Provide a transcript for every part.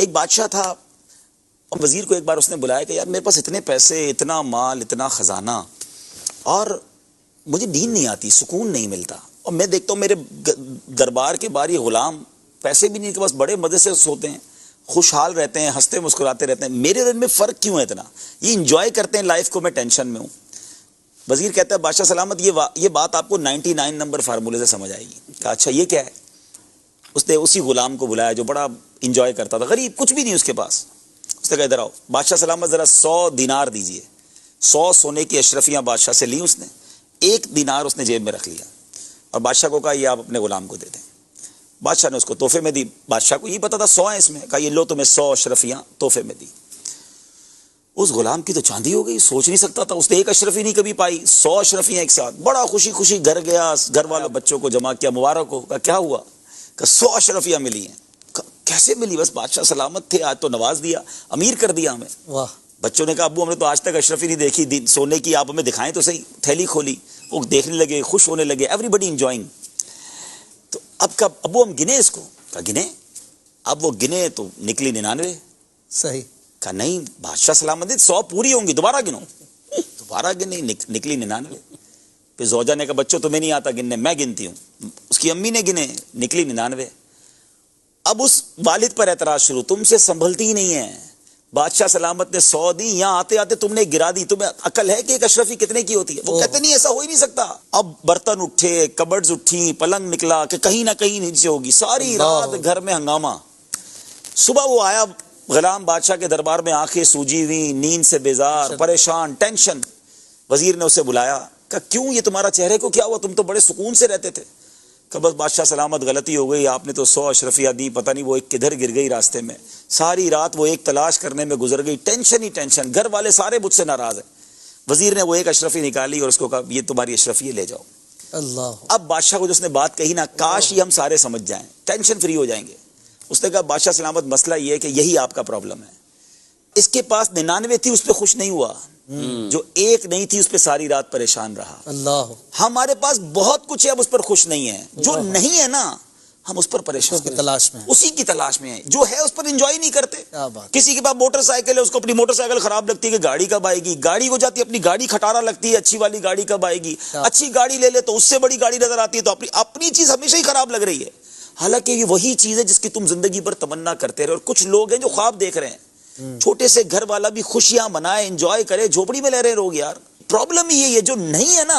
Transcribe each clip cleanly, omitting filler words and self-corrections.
एक बादशाह था और वजीर को एक बार उसने बुलाया कि यार मेरे पास इतने पैसे, इतना माल, इतना खजाना और मुझे नींद नहीं आती, सुकून नहीं मिलता। और मैं देखता हूँ मेरे दरबार के बाहर ये गुलाम पैसे भी नहीं के पास बड़े मजे से सोते हैं, खुशहाल रहते हैं, हंसते मुस्कुराते रहते हैं। मेरे और इनमें फ़र्क क्यों है इतना? ये इंजॉय करते हैं लाइफ को, मैं टेंशन में हूँ। वजीर कहता है बादशाह सलामत ये बात आपको 99 नंबर फार्मूले से समझ आएगी। कहा अच्छा ये क्या है? उसने उसी गुलाम को बुलाया जो बड़ा इंजॉय करता था, गरीब, कुछ भी नहीं उसके पास। उसने कहा इधर आओ बादशाह सलामत, ज़रा 100 दिनार दीजिए। 100 सोने की अशरफियाँ बादशाह से ली उसने, 1 दिनार उसने जेब में रख लिया और बादशाह को कहा ये आप अपने गुलाम को दे दें। बादशाह ने उसको तोहफे में दी। बादशाह को ये पता था 100 है इसमें, कहा ये लो तुम्हें 100 अशरफियाँ तोहफे में दी। उस गुलाम की तो चांदी हो गई, सोच नहीं सकता था, उसने एक अशरफी नहीं कभी पाई, 100 अशरफियाँ एक साथ। बड़ा खुशी खुशी घर गया, घर वालों बच्चों को जमा किया, मुबारक हो। कहा क्या हुआ? कहा 100 अशरफियाँ मिली हैं। कैसे मिली? बस बादशाह सलामत थे, आज तो नवाज दिया, अमीर कर दिया हमें। वाह। बच्चों ने कहा अब्बू हमने तो आज तक अशरफी नहीं देखी, सोने की, आप हमें दिखाएं तो सही। थैली खोली, वो देखने लगे, खुश होने लगे, एवरीबडी इंजॉइंग। तो अब कब अब्बू हम गिने इसको? कहा गिने। अब वो गिने तो निकली 99। सही। कहा नहीं बादशाह सलामत, 100 पूरी होंगी, दोबारा गिनो। दोबारा गिनी, निकली 99। फिर जोजा ने कहा बच्चों तुम्हें नहीं आता गिनने, मैं गिनती हूँ। उसकी अम्मी ने गिने, निकली 99। अब उस वालिद पर एतराज शुरू, तुमसे संभलती ही नहीं है। बादशाह सलामत ने 100 दी, यहाँ आते आते तुमने गिरा दी। तुम्हें अकल है कि एक अशरफी कितने की होती है? वो कहते नहीं ऐसा हो ही नहीं सकता। अब बर्तन उठे, कबर्ड्स उठी, पलंग निकला कि कहीं ना कहीं नीचे होगी। सारी रात घर में हंगामा। सुबह वो आया गुलाम बादशाह के दरबार में, आंखें सूजी हुई, नींद से बेजार, परेशान, टेंशन। वजीर ने उसे बुलाया, कहा क्यों, ये तुम्हारा चेहरे को क्या हुआ? तुम तो बड़े सुकून से रहते थे। कहा बस बादशाह सलामत गलती हो गई, आपने तो 100 अशरफियाँ दी, पता नहीं वो एक किधर गिर गई रास्ते में। सारी रात वो एक तलाश करने में गुजर गई, टेंशन ही टेंशन, घर वाले सारे मुझसे नाराज हैं। वजीर ने वो एक अशरफी निकाली और उसको कहा ये तुम्हारी अशरफी, ले जाओ। अल्लाह। अब बादशाह को जो उसने बात कही ना, काश ही हम सारे समझ जाएं, टेंशन फ्री हो जाएंगे। उसने कहा बादशाह सलामत मसला ये है कि यही आपका प्रॉब्लम है। इसके पास 99 थी, उस पर खुश नहीं हुआ, जो एक नहीं थी उस पर सारी रात परेशान रहा। अल्लाह। हमारे पास बहुत कुछ है, अब उस पर खुश नहीं है। जो नहीं है ना, हम उस पर परेशान, उसकी तलाश में, उसी की तलाश में है। जो है उस पर एंजॉय नहीं करते। किसी के पास मोटरसाइकिल है, उसको अपनी मोटरसाइकिल खराब लगती है कि गाड़ी कब आएगी। गाड़ी हो जाती है, अपनी गाड़ी खटारा लगती है, अच्छी वाली गाड़ी कब आएगी। अच्छी गाड़ी ले ले तो उससे बड़ी गाड़ी नजर आती है, तो अपनी चीज हमेशा ही खराब लग रही है। हालांकि ये वही चीज है जिसकी तुम जिंदगी भर तमन्ना करते रहे। और कुछ लोग हैं जो ख्वाब देख रहे हैं, छोटे से घर वाला भी खुशियां मनाए, एंजॉय करे, झोपड़ी में रह रहे लोग। यार प्रॉब्लम ये है, जो नहीं है ना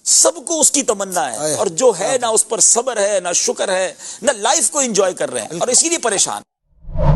सबको उसकी तमन्ना है, और जो है ना उस पर सब्र है, ना शुक्र है, ना लाइफ को एंजॉय कर रहे हैं, और इसीलिए परेशान।